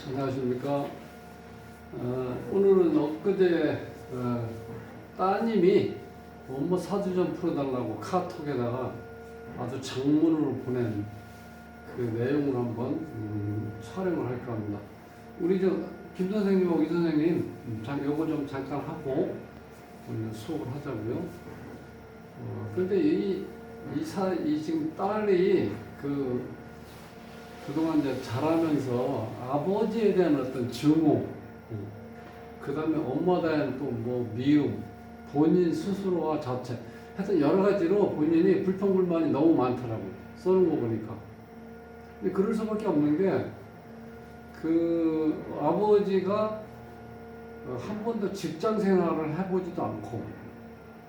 안녕하십니까. 오늘은 엊그제 따님이 업무 사주 좀 풀어달라고 카톡에다가 아주 장문으로 보낸 그 내용을 한번 촬영을 할까 합니다. 우리 김 선생님하고 이 선생님 요거 좀 잠깐 하고 오늘 수업을 하자고요. 근데 이 지금 딸이 그동안 이제 자라면서 아버지에 대한 어떤 증오, 그 다음에 엄마에 대한 또 뭐 미움, 본인 스스로와 자체, 하여튼 여러 가지로 본인이 불평불만이 너무 많더라고요. 써는 거 보니까. 근데 그럴 수밖에 없는 게, 그 아버지가 한 번도 직장 생활을 해보지도 않고,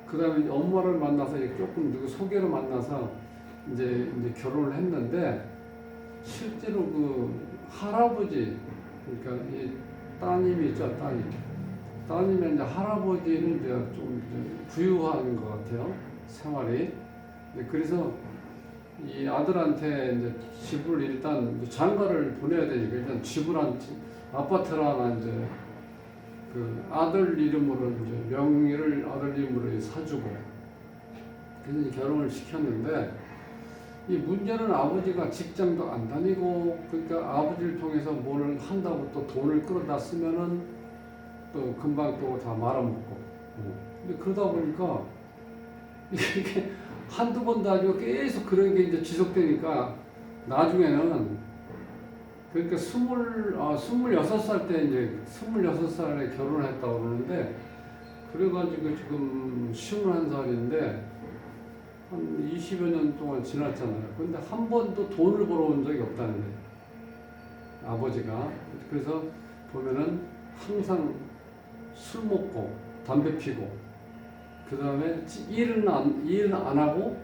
그 다음에 엄마를 만나서 조금 누구 소개로 만나서 이제 결혼을 했는데, 실제로 그 할아버지, 그러니까 이 따님이 있죠, 따님의 이제 할아버지는 이제 좀 이제 부유한 것 같아요, 생활이. 그래서 이 아들한테 이제 집을 일단 장가를 보내야 되니까 일단 집을 아파트를 하나 이제 그 아들 이름으로 이제 명의를 아들 이름으로 사주고, 그래서 결혼을 시켰는데, 이 문제는 아버지가 직장도 안 다니고, 그러니까 아버지를 통해서 뭘 한다고 또 돈을 끌어다 쓰면은 또 금방 또 다 말아먹고. 근데 그러다 보니까 이게 한두 번도 아니고 계속 그런 게 이제 지속되니까 나중에는, 그러니까 26살 때 이제 26살에 결혼을 했다고 그러는데, 그래가지고 지금 51살인데 한 20여 년 동안 지났잖아요. 근데 한 번도 돈을 벌어온 적이 없다는 거예요, 아버지가. 그래서 보면은 항상 술 먹고 담배 피고, 그 다음에 일은 안 하고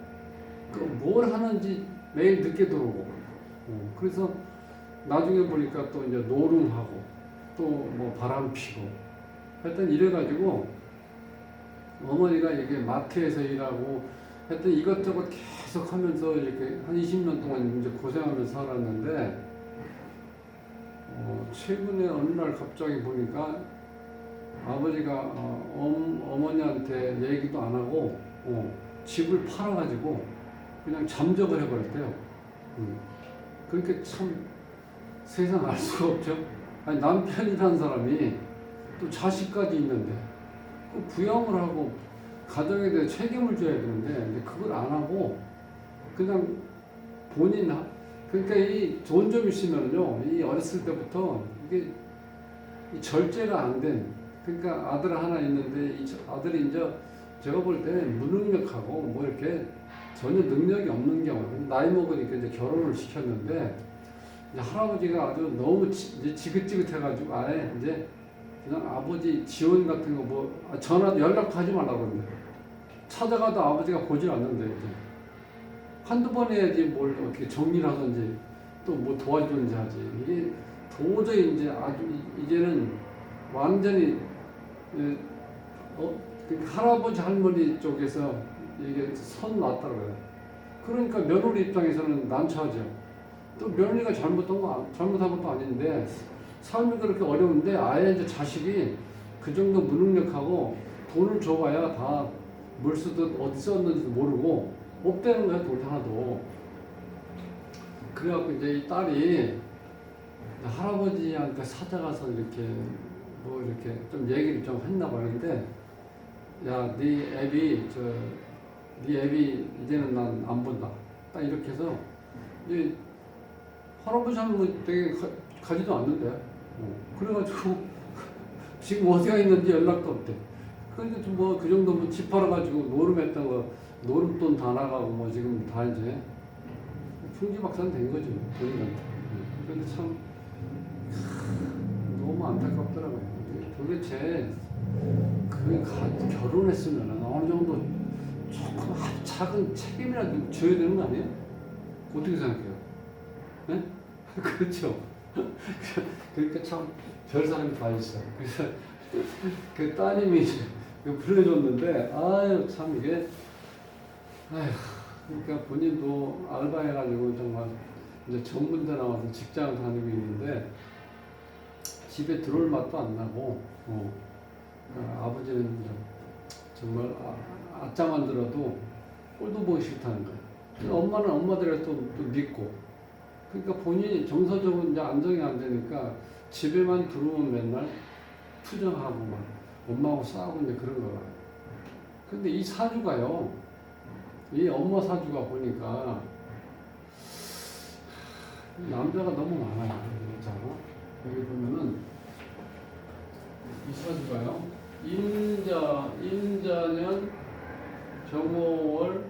뭘 하는지 매일 늦게 들어오고. 그래서 나중에 보니까 또 이제 노름하고 또 뭐 바람 피고, 하여튼 이래가지고 어머니가 이게 마트에서 일하고 하여튼 이것저것 계속 하면서 이렇게 한 20년 동안 이제 고생하면서 살았는데, 최근에 어느 날 갑자기 보니까 아버지가 어머니한테 얘기도 안 하고 집을 팔아가지고 그냥 잠적을 해버렸대요. 그러니까 참 세상 알 수가 없죠. 아니, 남편이라는 사람이 또 자식까지 있는데 그 부양을 하고 가정에 대해 책임을 져야 되는데, 근데 그걸 안 하고 그냥 그러니까 이 돈 좀 있으면요, 이 어렸을 때부터 이게 이 절제가 안 된, 그러니까 아들 하나 있는데 이 아들이 이제 제가 볼 때 무능력하고 뭐 이렇게 전혀 능력이 없는 경우, 나이 먹으니까 이제 결혼을 시켰는데, 이제 할아버지가 아주 너무 이제 지긋지긋해가지고 아예 이제 그냥 아버지 지원 같은 거 뭐 전화 연락도 하지 말라고 그러는데, 찾아가도 아버지가 보질 않는데, 이제 한두 번 해야지 뭘 어떻게 정리를 하든지 또 뭐 도와주든지 하지. 이게 도저히 이제 이제는 완전히 그 할아버지 할머니 쪽에서 이게 선 놨더라고요. 그러니까 며느리 입장에서는 난처하죠. 또 며느리가 잘못한 것도 아닌데 삶이 그렇게 어려운데 아예 이제 자식이 그 정도 무능력하고 돈을 줘봐야 다 뭘 쓰든 어디 썼는지도 모르고 없다는 거야, 돈 하나도. 그래갖고 이제 이 딸이 할아버지한테 찾아가서 이렇게 뭐 이렇게 좀 얘기를 좀 했나 봐는데, 야, 네 애비 이제는 난 안 본다, 딱 이렇게 해서 이제 할아버지 할머니 되게 가지도 않는데, 그래가지고 지금 어디가 있는지 연락도 없대. 근데 뭐 그 정도면 집 팔아가지고 노름했던 거 노름돈 다 나가고 뭐 지금 다 이제 풍지박산 된 거죠, 본인한테. 그런데 참 너무 안타깝더라고요. 도대체 결혼했으면 어느 정도 조금 작은 책임이라도 져야 되는 거 아니에요? 어떻게 생각해요? 네? 그렇죠. 그러니까 참 별 사람이 다 있어요. 그래서 그 따님이 불러줬는데, 아유 참 이게, 아휴, 그러니까 본인도 알바해가지고 정말 이제 전문대 나와서 직장을 다니고 있는데, 집에 들어올 맛도 안 나고, 아버지는 이제 정말 아짜만 들어도 꼴도 보기 싫다는 거예요. 근데 엄마는 엄마들을 또 믿고, 그러니까 본인이 정서적으로 이제 안정이 안 되니까 집에만 들어오면 맨날 투정하고 막 엄마하고 싸우고 이제 그런 거예요. 근데 이 사주가요, 이 엄마 사주가 보니까 남자가 너무 많아요. 자, 여기 보면은 이 사주가요, 임자년, 병호월,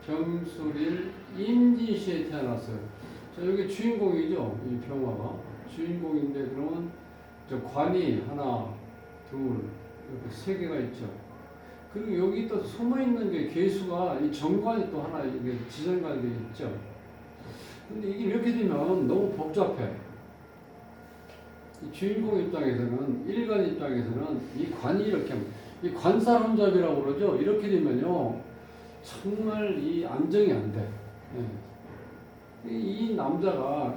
병술일, 임진시에 태어났어요. 자, 여기 주인공이죠. 이 병화가 주인공인데, 그러면 저 관이 하나, 둘, 이렇게 세 개가 있죠. 그리고 여기 또 숨어 있는 게 개수가, 이 정관이 또 하나, 이게 지정관이 있죠. 근데 이게 이렇게 되면 너무 복잡해. 이 주인공 입장에서는, 일간 입장에서는 이 관이 이렇게, 이 관사혼잡이라고 그러죠. 이렇게 되면요, 정말 이 안정이 안 돼. 이 남자가,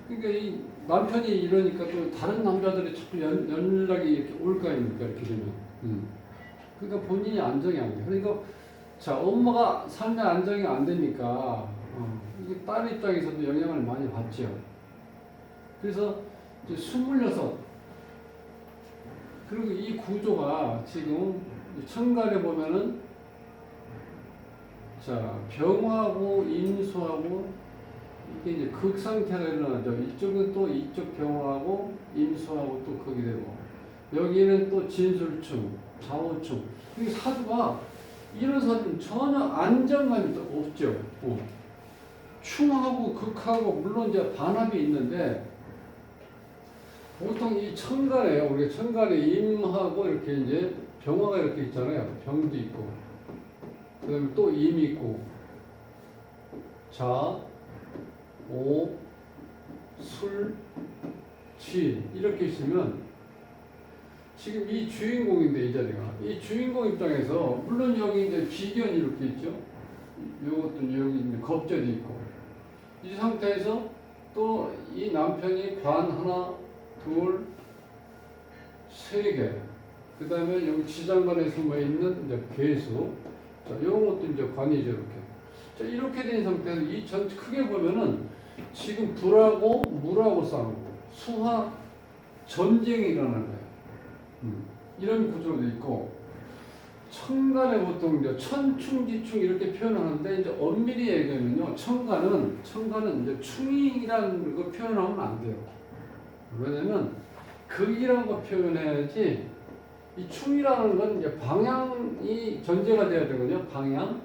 그러니까 이 남편이 이러니까 또 다른 남자들이 자꾸 연락이 이렇게 올 거 아닙니까? 이렇게 되면. 그러니까 본인이 안정이 안 돼. 그러니까, 자, 엄마가 삶의 안정이 안 되니까, 이게 딸 입장에서도 영향을 많이 받죠. 그래서 이제 26. 그리고 이 구조가 지금 천간에 보면은, 자, 병하고 임수하고 이게 이제 극상태가 일어나죠. 이쪽은 또 이쪽 병하고 임수하고 또 극이 되고, 여기는 또 진술충, 좌우충. 이 사주가, 이런 사주는 전혀 안정감이 없죠. 충하고 극하고 물론 이제 반합이 있는데, 보통 이 천간에, 우리가 천간에 임하고 이렇게 이제 병화가 이렇게 있잖아요. 병도 있고, 그 다음에 또 임이 있고, 자, 오, 술, 지, 이렇게 있으면, 지금 이 주인공인데, 이 자리가. 이 주인공 입장에서, 물론 여기 이제 비견이 이렇게 있죠. 요것도 여기 이제 겁절이 있고. 이 상태에서 또 이 남편이 관 하나, 둘, 세 개. 그 다음에 여기 지장관에 숨어 있는 이제 괴수. 자, 이런 것도 이제 관이죠, 이렇게. 자, 이렇게 된 상태에서 이 전 크게 보면은 지금 불하고 물하고 싸우고 수화 전쟁이 일어나는 거예요. 이런 구조로 돼 있고, 천간에 보통 이제 천충지충 이렇게 표현하는데, 이제 엄밀히 얘기하면요, 천간은 이제 충이라는 거 표현하면 안 돼요. 왜냐면 극이라는 거 표현해야지, 이 충이라는 건 이제 방향이 전제가 돼야 되거든요. 방향,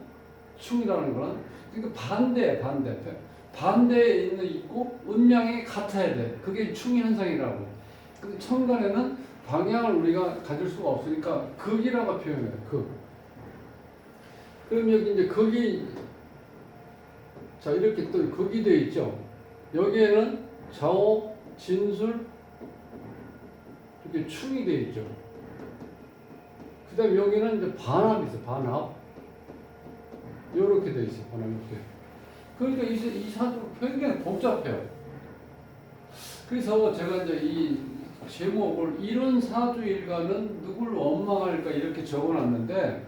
충이라는 거는. 그러니까 반대에 있고 음양이 같아야 돼. 그게 충이 현상이라고. 근데 천간에는 방향을 우리가 가질 수가 없으니까 극이라고 표현해요. 극. 그럼 여기 이제 극이, 자, 이렇게 또 극이 되어 있죠. 여기에는 좌우, 진술, 이렇게 충이 되어 있죠. 그 다음에 여기는 이제 반합이 있어요. 반합. 요렇게 되어 있어요. 반합 이렇게. 그러니까 이 사주가 굉장히 복잡해요. 그래서 제가 이제 이 제목을 이런 사주 일가는 누굴 원망할까 이렇게 적어놨는데,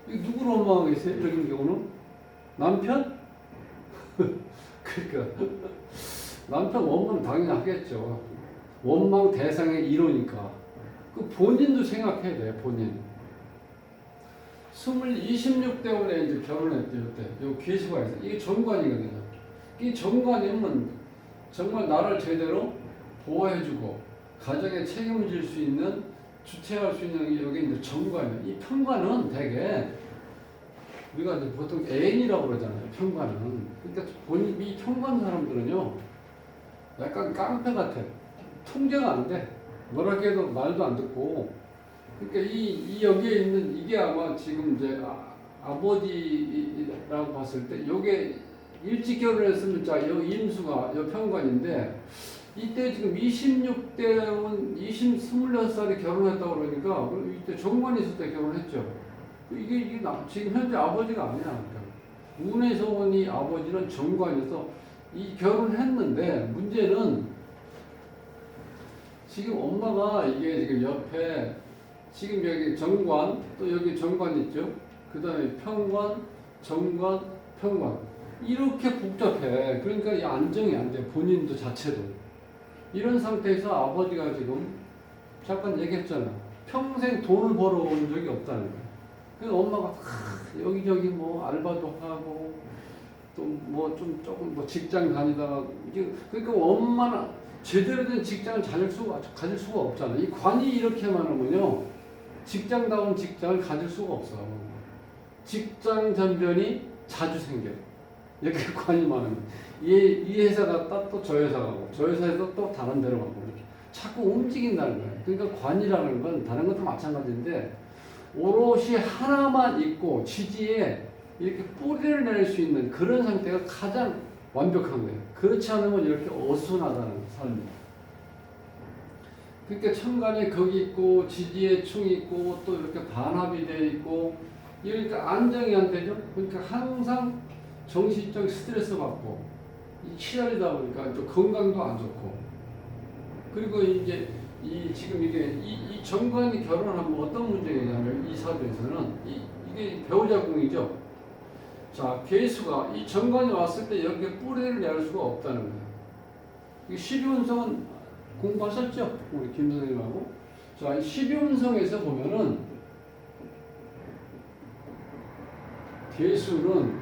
누굴 원망하겠어요? 이런 경우는 남편? 그러니까 남편 원망은 당연히 하겠죠. 원망 대상의 1호니까. 그 본인도 생각해야 돼요. 본인. 26대원에 이제 결혼했대요. 이때 요 계수가 있어요. 이게 정관이거든요. 이 정관이면 정말 나를 제대로 보호해주고 가정에 책임을 질 수 있는, 주체할 수 있는 게 여기 이제 정관이에요. 이 편관은 되게 우리가 이제 보통 애인이라고 그러잖아요. 편관은. 그러니까 본인 이 편관 사람들은요, 약간 깡패 같아. 통제가 안 돼. 뭐라고 해도 말도 안 듣고. 그러니까 이 여기에 있는 이게 아마 지금 이제 아버지라고 봤을 때, 요게 일찍 결혼했으면, 자, 요 임수가 요 편관인데, 이때 지금 26대원 26살에 결혼했다고 그러니까, 이때 정관이 있을 때 결혼했죠. 이게 지금 현재 아버지가 아니야. 그러니까. 운에서 온 이 아버지는 정관에서 이 결혼했는데, 문제는 지금 엄마가 이게 지금 옆에 지금 여기 정관 또 여기 정관 있죠. 그 다음에 평관, 정관, 평관 이렇게 복잡해. 그러니까 이 안정이 안 돼. 본인도 자체도 이런 상태에서 아버지가 지금 잠깐 얘기했잖아. 평생 돈을 벌어온 적이 없다는 거야. 그래서 엄마가 여기저기 뭐 알바도 하고 또 뭐 좀 조금 뭐 직장 다니다가 이게 그러니까 엄마는 제대로 된 직장을 가질 수가 없잖아. 이 관이 이렇게 많으면요 직장다운 직장을 가질 수가 없어. 직장 전변이 자주 생겨. 이렇게 관이 많으면 이 회사 갔다 또 저 회사 가고 저 회사에서 또 다른 데로 가고 이렇게 자꾸 움직인다는 거야. 그러니까 관이라는 건 다른 것도 마찬가지인데 오롯이 하나만 있고 지지에 이렇게 뿌리를 낼 수 있는 그런 상태가 가장 완벽한 거예요. 그렇지 않으면 이렇게 어수선하다는 삶이. 그러니까 천간에 거기 있고 지지에 충이 있고 또 이렇게 반합이 되어 있고 이러니까 안정이 안 되죠. 그러니까 항상 정신적 스트레스 받고 시달리다 보니까 또 건강도 안 좋고 그리고 이제 지금 이 정관이 결혼하면 어떤 문제냐면 이 사주에서는 이게 배우자 궁이죠. 자, 계수가 이 정관이 왔을 때 여기에 뿌리를 낼 수가 없다는 거예요. 이 12운성은 공부하셨죠? 우리 김 선생님하고. 자, 이 12운성에서 보면은 계수는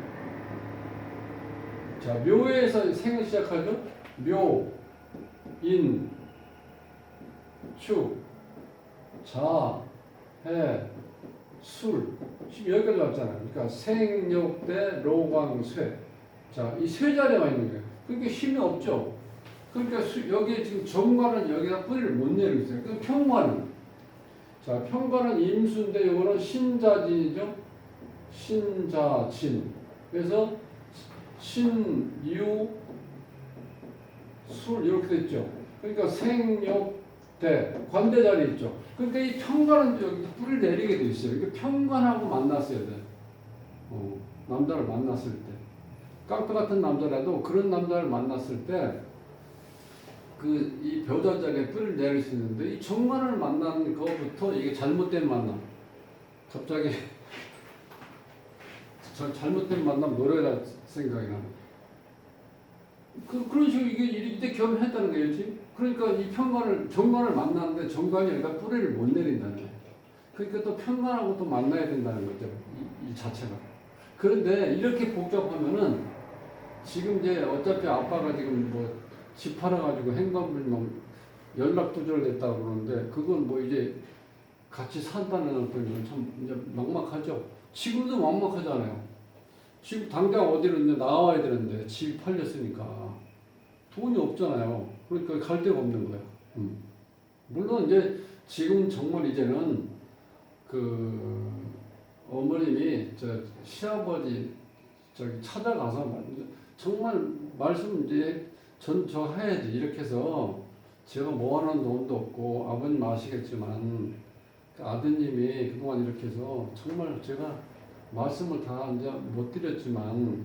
자, 묘에서 생을 시작하죠? 묘, 인, 축, 자, 해, 술. 지금 여기까지 왔잖아요. 그러니까 생욕대, 로광, 쇠. 자, 이 세 자리에 와 있는 거예요. 그러니까 힘이 없죠. 그러니까 여기에 지금 정관은 여기다 뿌리를 못 내리고 있어요. 그 평관은. 자, 평관은 임수인데 이거는 신자진이죠. 신자진. 그래서 신유, 술 이렇게 됐죠. 그러니까 생욕대, 관대 자리 있죠. 그러니까 이 평관은 여기 뿌리를 내리게 돼 있어요. 그러니까 평관하고 만났어야 돼. 남자를 만났을 때. 깡패 같은 남자라도 그런 남자를 만났을 때 이 배우자 자리에 뿌리를 내릴 수 있는데 이 정관을 만난 것부터 이게 잘못된 만남. 갑자기 잘못된 만남 노래가 생각이 나네. 그런 식으로 이때 결혼했다는 거예요, 지금. 그러니까 이 정관을 만났는데 정관이 여기다 뿌리를 못 내린다는 거예요. 그러니까 또 평관하고 또 만나야 된다는 거죠, 이 자체가. 그런데 이렇게 복잡하면은 지금 이제 어차피 아빠가 지금 뭐 집 팔아가지고 행방불명 연락 두절됐다고 그러는데 그건 뭐 이제 같이 산다는 어떤 건 참 이제 막막하죠. 지금도 막막하잖아요. 지금 당장 어디로 이제 나와야 되는데 집이 팔렸으니까 돈이 없잖아요. 그러니까 갈 데가 없는 거야. 물론 이제 지금 정말 이제는 그 어머님이 저 시아버지 저기 찾아가서 정말 말씀 이제 저 해야지 이렇게 해서 제가 모아놓은 돈도 없고 아버님 아시겠지만 그 아드님이 그동안 이렇게 해서 정말 제가 말씀을 다 이제 못 드렸지만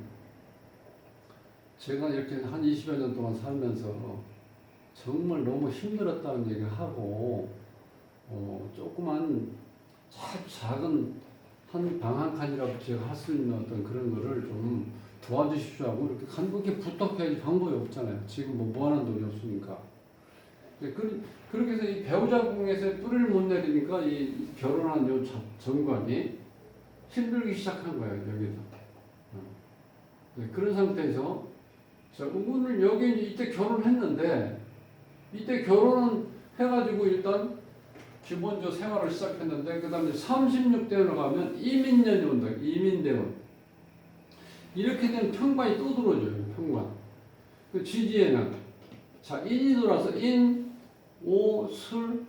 제가 이렇게 한 20여 년 동안 살면서 정말 너무 힘들었다는 얘기를 하고 조그만 작은 한 방 한 칸이라도 제가 할 수 있는 어떤 그런 거를 좀 도와주십시오 하고 이렇게 간곡히 부탁해야지 방법이 없잖아요. 지금 뭐 하는 돈이 없으니까. 그렇게 해서 이 배우자궁에서 뿌리를 못 내리니까 이 결혼한 요 정관이 힘들기 시작한 거예요, 여기서. 네, 그런 상태에서 자, 오늘 여기 이때 결혼했는데 이때 결혼은 해가지고 일단 기본적으로 생활을 시작했는데 그 다음에 36대로 가면 이민년이 온다. 이민대원. 이렇게 되면 평관이 또 들어줘요. 평관. 그 지지에는 자 인이 돌아서 인, 오, 술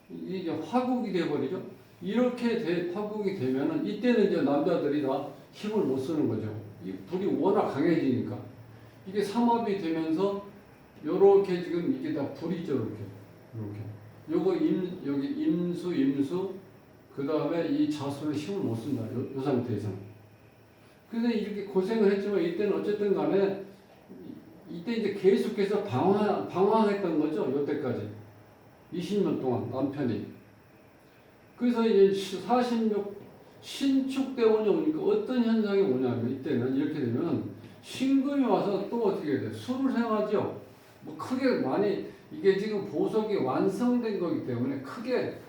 이게 화국이 돼버리죠. 이렇게 화국이 되면은 이때는 이제 남자들이 다 힘을 못 쓰는 거죠. 이 불이 워낙 강해지니까 이게 삼합이 되면서 요렇게 지금 이게 다 불이죠. 이렇게. 요거 여기 임수 그 다음에 이 자수는 힘을 못 쓴다. 요 상태에서는. 근데 이렇게 고생을 했지만 이때는 어쨌든 간에 이때 이제 계속해서 방황했던 거죠. 요때까지. 20년 동안 남편이. 그래서 이제 46 신축대원이 오니까 어떤 현상이 오냐면 이때는 이렇게 되면 신금이 와서 또 어떻게 돼? 술을 생하죠. 뭐 크게 많이 이게 지금 보석이 완성된 거기 때문에 크게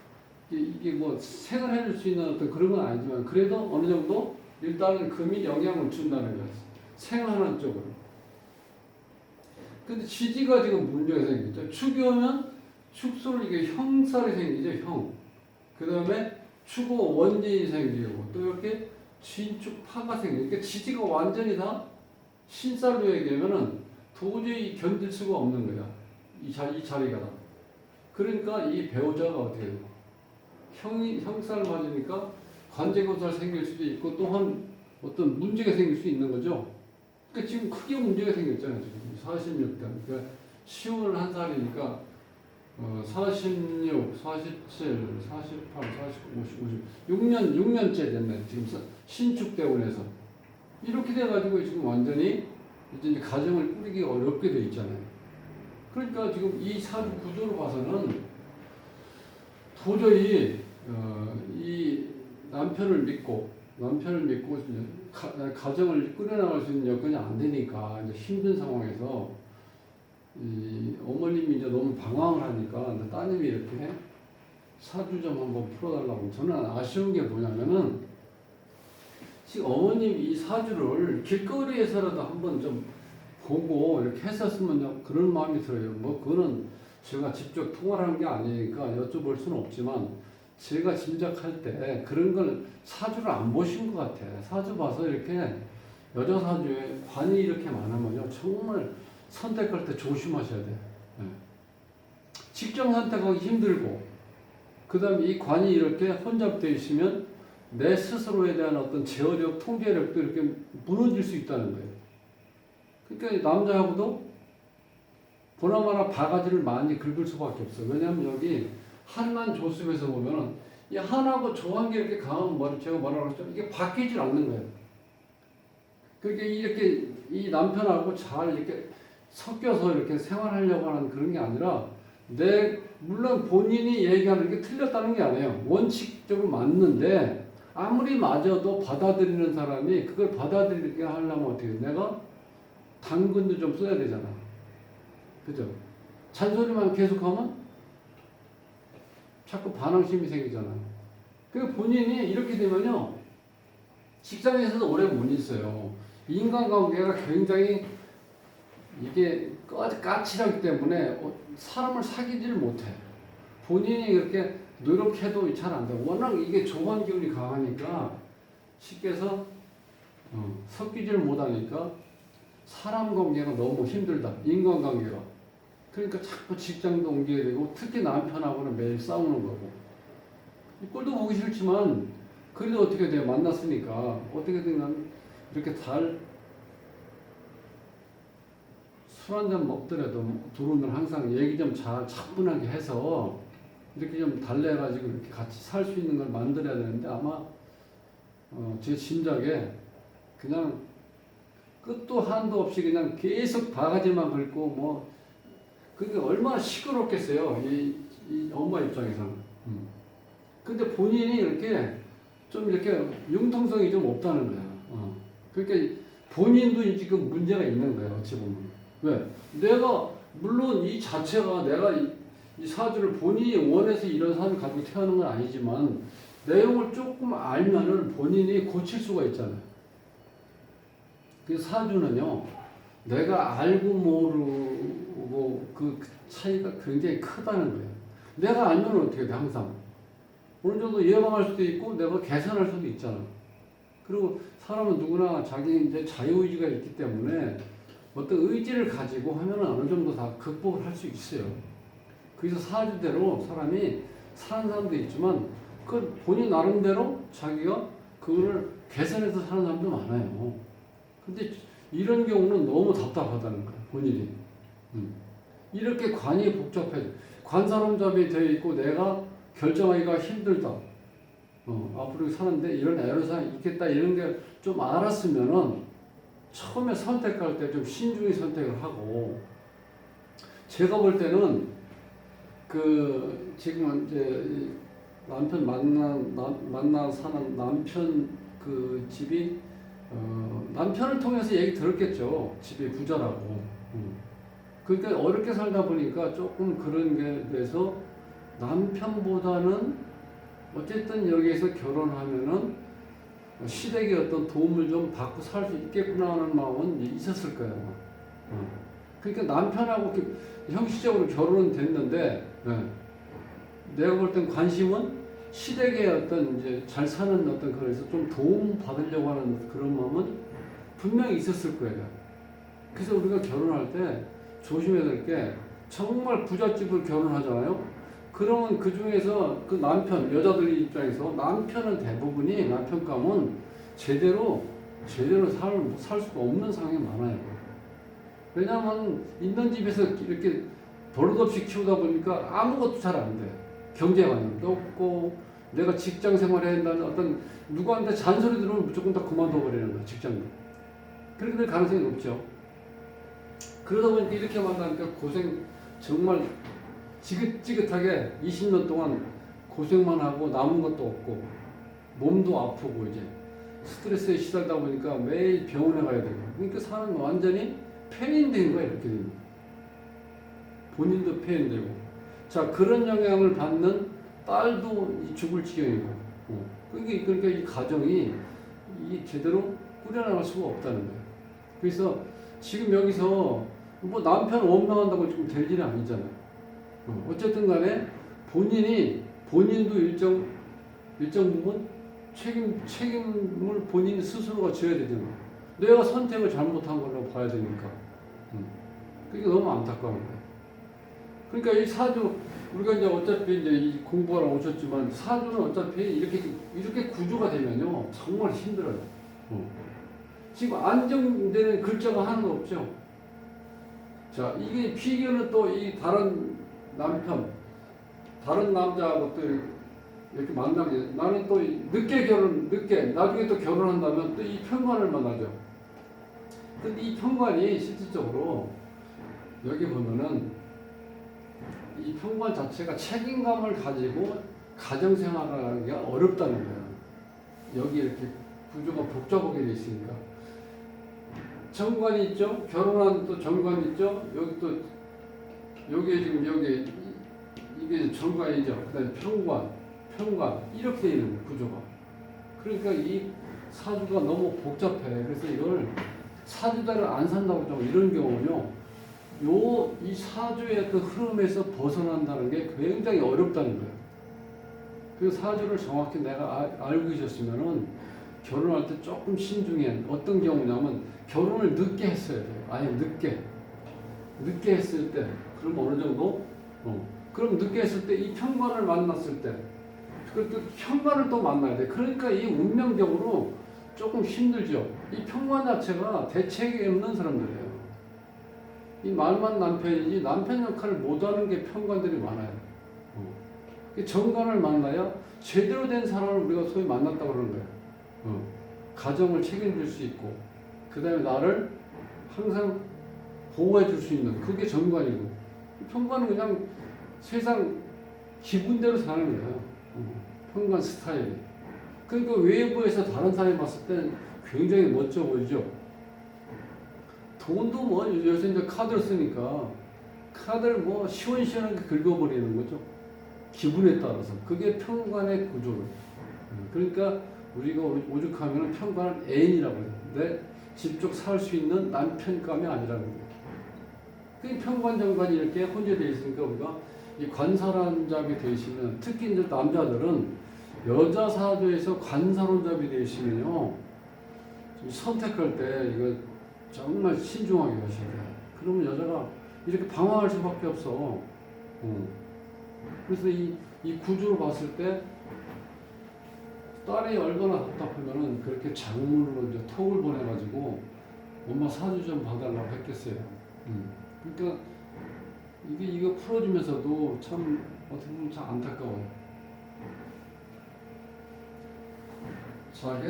이게 뭐 생활해 줄 수 있는 어떤 그런 건 아니지만 그래도 어느 정도 일단은 금이 영향을 준다는 거예요. 생하는 쪽으로. 근데 지지가 지금 문제가 생기죠. 축이 오면 축소를 이게 형살이 생기죠. 형. 그 다음에 축고 원진이 생기고 또 이렇게 진축파가 생기고 그러니까 지지가 완전히 다 신살로 얘기하면은 도저히 견딜 수가 없는 거야. 이 자리가 다. 그러니까 이 배우자가 어떻게 돼요? 형살 맞으니까 관제고살 생길 수도 있고 또한 어떤 문제가 생길 수 있는 거죠. 그러니까 지금 크게 문제가 생겼잖아요. 지금 46대. 그러니까 10월 한 살이니까 46, 47, 48, 49, 50, 6년째 됐네. 지금 신축대원에서. 이렇게 돼가지고 지금 완전히 이제 가정을 꾸리기 어렵게 돼 있잖아요. 그러니까 지금 이 사주 구조로 봐서는 도저히 이 남편을 믿고 가정을 꾸려나갈 수 있는 여건이 안 되니까 이제 힘든 상황에서 이 어머님이 이제 너무 방황을 하니까 따님이 이렇게 사주 좀 한번 풀어달라고. 저는 아쉬운 게 뭐냐면은 지금 어머님 이 사주를 길거리에서라도 한번 좀 보고 이렇게 했었으면 그런 마음이 들어요. 뭐 그거는 제가 직접 통화를 한 게 아니니까 여쭤볼 수는 없지만 제가 짐작할 때 그런 걸 사주를 안 보신 것 같아. 사주 봐서 이렇게 여자 사주에 관이 이렇게 많으면요 정말 선택할 때 조심하셔야 돼요. 네. 직장 선택하기 힘들고 그 다음에 이 관이 이렇게 혼잡되어 있으면 내 스스로에 대한 어떤 제어력, 통제력도 이렇게 무너질 수 있다는 거예요. 그러니까 남자하고도 보나마나 바가지를 많이 긁을 수밖에 없어요. 왜냐하면 여기 한란 조습에서 보면은 이 한하고 조한 게 이렇게 강하면 뭐 제가 뭐라고 했죠? 이게 바뀌질 않는 거예요. 그러니까 이렇게 이 남편하고 잘 이렇게 섞여서 이렇게 생활하려고 하는 그런 게 아니라 물론 본인이 얘기하는 게 틀렸다는 게 아니에요. 원칙적으로 맞는데 아무리 맞아도 받아들이는 사람이 그걸 받아들이게 하려면 어떻게 해요? 내가 당근도 좀 써야 되잖아. 그죠? 잔소리만 계속하면 자꾸 반항심이 생기잖아. 그 본인이 이렇게 되면요. 직장에서도 오래 못 있어요. 인간관계가 굉장히 이게 까칠하기 때문에 사람을 사귀지를 못해. 본인이 그렇게 노력해도 잘 안 돼. 워낙 이게 조한 기운이 강하니까 쉽게 해서 섞이지를 못하니까 사람 관계가 너무 힘들다. 인간관계가. 그러니까 자꾸 직장도 옮겨야 되고 특히 남편하고는 매일 싸우는 거고. 꼴도 보기 싫지만 그래도 어떻게 돼요? 만났으니까 어떻게든 이렇게 술 한잔 먹더라도 둘은 항상 얘기 좀 잘 차분하게 해서 이렇게 좀 달래가지고 이렇게 같이 살 수 있는 걸 만들어야 되는데 아마 제 짐작에 그냥 끝도 한도 없이 그냥 계속 바가지만 긁고 뭐 그게 얼마나 시끄럽겠어요. 이 엄마 입장에서는. 근데 본인이 이렇게 좀 이렇게 융통성이 좀 없다는 거야. 그러니까 본인도 지금 문제가 있는 거예요. 어찌 보면. 왜? 내가 물론 이 자체가 내가 이 사주를 본인이 원해서 이런 사주를 가지고 태어난 건 아니지만 내용을 조금 알면은 본인이 고칠 수가 있잖아요. 그 사주는요, 내가 알고 모르고 그 차이가 굉장히 크다는 거예요. 내가 알면 어떻게 돼, 항상. 어느 정도 예방할 수도 있고 내가 개선할 수도 있잖아. 그리고 사람은 누구나 자기 이제 자유의지가 있기 때문에 어떤 의지를 가지고 하면 어느 정도 다 극복을 할 수 있어요. 그래서 사주대로 사람이 사는 사람도 있지만 그 본인 나름대로 자기가 그거를 개선해서 사는 사람도 많아요. 근데 이런 경우는 너무 답답하다는 거야, 본인이. 이렇게 관이 복잡해. 관사론잡이 되어 있고 내가 결정하기가 힘들다. 앞으로 사는데 이런 애로사항이 있겠다 이런 게 좀 알았으면은 처음에 선택할 때 좀 신중히 선택을 하고 제가 볼 때는 지금 이제 이 남편 만나 사는 남편 그 집이 남편을 통해서 얘기 들었겠죠. 집이 부자라고. 그러니까 어렵게 살다 보니까 조금 그런 게 돼서 남편보다는 어쨌든 여기에서 결혼하면은 시댁의 어떤 도움을 좀 받고 살 수 있겠구나 하는 마음은 있었을 거예요. 그러니까 남편하고 형식적으로 결혼은 됐는데, 내가 볼 땐 관심은 시댁의 어떤 이제 잘 사는 어떤 그래서 좀 도움 받으려고 하는 그런 마음은 분명히 있었을 거예요. 그래서 우리가 결혼할 때 조심해야 될 게 정말 부잣집을 결혼하잖아요. 그러면 그 중에서 그 남편, 여자들 입장에서 남편은 대부분이 남편감은 제대로 살 수가 없는 상황이 많아요. 왜냐하면 있는 집에서 이렇게 버릇없이 키우다 보니까 아무것도 잘 안 돼. 경제관념도 없고 내가 직장 생활해야 한다는 어떤 누구한테 잔소리 들으면 무조건 다 그만둬 버리는 거야, 직장도. 그렇게 될 가능성이 높죠. 그러다 보니까 이렇게 만나니까 고생 정말 지긋지긋하게 20년 동안 고생만 하고 남은 것도 없고 몸도 아프고 이제 스트레스에 시달다 보니까 매일 병원에 가야 되고 그러니까 사람은 완전히 폐인된 거야 이렇게 되면 본인도 폐인되고 자 그런 영향을 받는 딸도 죽을 지경이고 그러니까 이 가정이 제대로 꾸려나갈 수가 없다는 거예요. 그래서 지금 여기서 뭐 남편 원망한다고 지금 될 일이 아니잖아요. 어쨌든 간에 본인도 일정 부분 책임을 본인 스스로가 져야 되잖아. 내가 선택을 잘못한 걸로 봐야 되니까. 그러니까 너무 안타까운 거야. 그러니까 이 사주, 우리가 이제 어차피 이제 이 공부하러 오셨지만 사주는 어차피 이렇게 구조가 되면요. 정말 힘들어요. 지금 안정되는 글자가 하나도 없죠. 자, 이게 비교는 또 이 다른 남자하고 또 이렇게 만나게 나는 또 늦게 나중에 또 결혼한다면 또 이 편관을 만나죠. 근데 이 편관이 실질적으로 여기 보면은 이 편관 자체가 책임감을 가지고 가정생활을 하기가 어렵다는 거예요. 여기 이렇게 구조가 복잡하게 돼 있으니까. 정관이 있죠. 결혼한 또 정관이 있죠. 여기 지금 이게 정관이죠. 그다음에 편관 이렇게 되어 있는 구조가. 그러니까 이 사주가 너무 복잡해. 그래서 이걸 사주대로 안 산다고 좀 이런 경우는요. 이 사주의 그 흐름에서 벗어난다는 게 굉장히 어렵다는 거예요. 그 사주를 정확히 내가 알고 계셨으면은 결혼할 때 조금 신중해. 어떤 경우냐면 결혼을 늦게 했어야 돼요. 아예 늦게 했을 때 그럼 어느 정도 그럼 늦게 했을 때 이 편관을 만났을 때 그리고 편관을 또 만나야 돼. 그러니까 이 운명적으로 조금 힘들죠. 이 편관 자체가 대책이 없는 사람들이에요. 이 말만 남편이지 남편 역할을 못하는 게 편관들이 많아요. 정관을 만나야 제대로 된 사람을 우리가 소위 만났다고 그러는 거예요. 가정을 책임질 수 있고 그 다음에 나를 항상 보호해 줄 수 있는 그게 정관이고 편관은 그냥 세상 기분대로 사는 거예요. 편관 스타일이. 그러니까 외부에서 다른 사람이 봤을 때는 굉장히 멋져 보이죠. 돈도 뭐 요새 이제 카드를 쓰니까 카드를 뭐 시원시원하게 긁어버리는 거죠. 기분에 따라서. 그게 편관의 구조를. 그러니까 우리가 오죽하면 편관을 애인이라고 해요. 근데 직접 살 수 있는 남편감이 아니라는 거예요. 그 편관 정관이 이렇게 혼재되어 있으니까 우리가 이 관사론잡이 되어 있으면 특히 이제 남자들은 여자 사주에서 관사론잡이 되어 있으면요 선택할 때 이거 정말 신중하게 하셔야 돼요. 그러면 여자가 이렇게 방황할 수밖에 없어. 그래서 이 구조를 봤을 때 딸이 얼마나 답답하면은 그렇게 장물로 이제 톡을 보내가지고 엄마 사주 좀 봐달라고 했겠어요. 그러니까 이거 풀어주면서도 참 어떻게 보면 참 안타까워요. 자,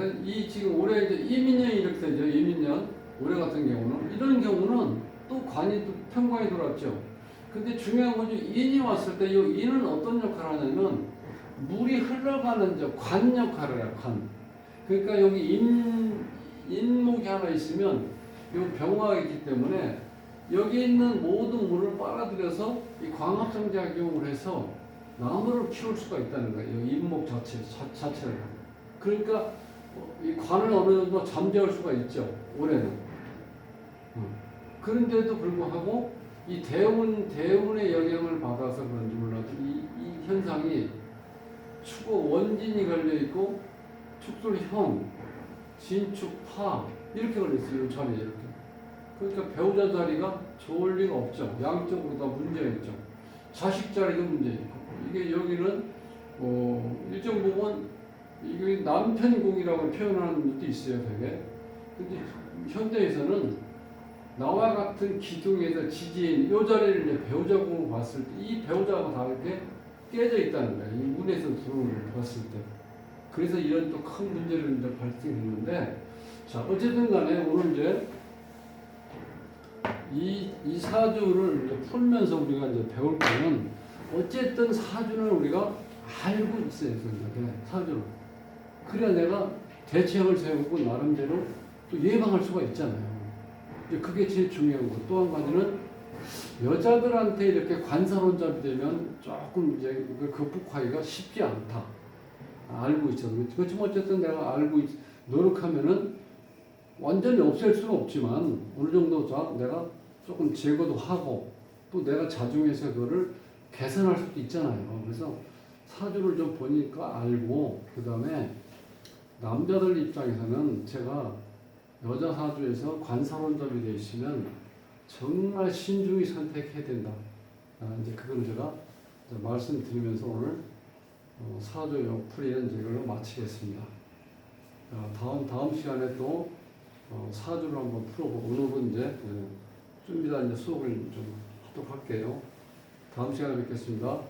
지금 올해 이제 이민년이 이렇게 되죠. 이민년 올해 같은 경우는 이런 경우는 또 관이 또 편관이 돌았죠. 근데 중요한 건 인이 왔을 때 이 인은 어떤 역할을 하냐면 물이 흘러가는 관 역할을 해요. 관. 그러니까 여기 인목이 하나 있으면 이 병화가 있기 때문에 여기 있는 모든 물을 빨아들여서 이 광합성 작용을 해서 나무를 키울 수가 있다는 거예요. 이 인목 자체를. 그러니까 이 관을 어느 정도 잠재울 수가 있죠. 올해는. 그런데도 불구하고 이 대운의 영향을 받아서 그런지 몰라도 이 현상이 축구 원진이 걸려 있고 축술형, 진축파 이렇게 걸려 있어요. 이 자리에 이렇게. 그러니까 배우자 자리가 좋을 리가 없죠. 양쪽으로 다 문제가 있죠. 자식 자리도 문제 있고 이게 여기는 일정 부분 이게 남편궁이라고 표현하는 것도 있어요. 되게. 근데 현대에서는 나와 같은 기둥에서 지지인 이 자리를 이제 배우자궁으로 봤을 때 이 배우자가 다 이렇게 깨져 있다는 거예요. 이 문에서 들어오는 걸 봤을 때. 그래서 이런 또 큰 문제를 이제 발생했는데, 자, 어쨌든 간에 오늘 이제 이 사주를 이제 풀면서 우리가 이제 배울 거는 어쨌든 사주는 우리가 알고 있어야 된다. 사주를. 그래야 내가 대책을 세우고 나름대로 또 예방할 수가 있잖아요. 그게 제일 중요한 거. 또 한 가지는 여자들한테 이렇게 관사론잡이 되면 조금 이제 극복하기가 쉽지 않다. 알고 있죠. 그렇지만 어쨌든 내가 노력하면은 완전히 없앨 수는 없지만 어느 정도 내가 조금 제거도 하고 또 내가 자중해서 그거를 개선할 수도 있잖아요. 그래서 사주를 좀 보니까 알고 그 다음에 남자들 입장에서는 제가 여자 사주에서 관사론잡이 되어 있으면 정말 신중히 선택해야 된다. 이제 그걸 제가 말씀드리면서 오늘 사주용 풀이는 이걸로 마치겠습니다. 다음 시간에 또 사주를 한번 풀어보고 오늘은 이제 좀 이따 이제 수업을 좀 하도록 할게요. 다음 시간에 뵙겠습니다.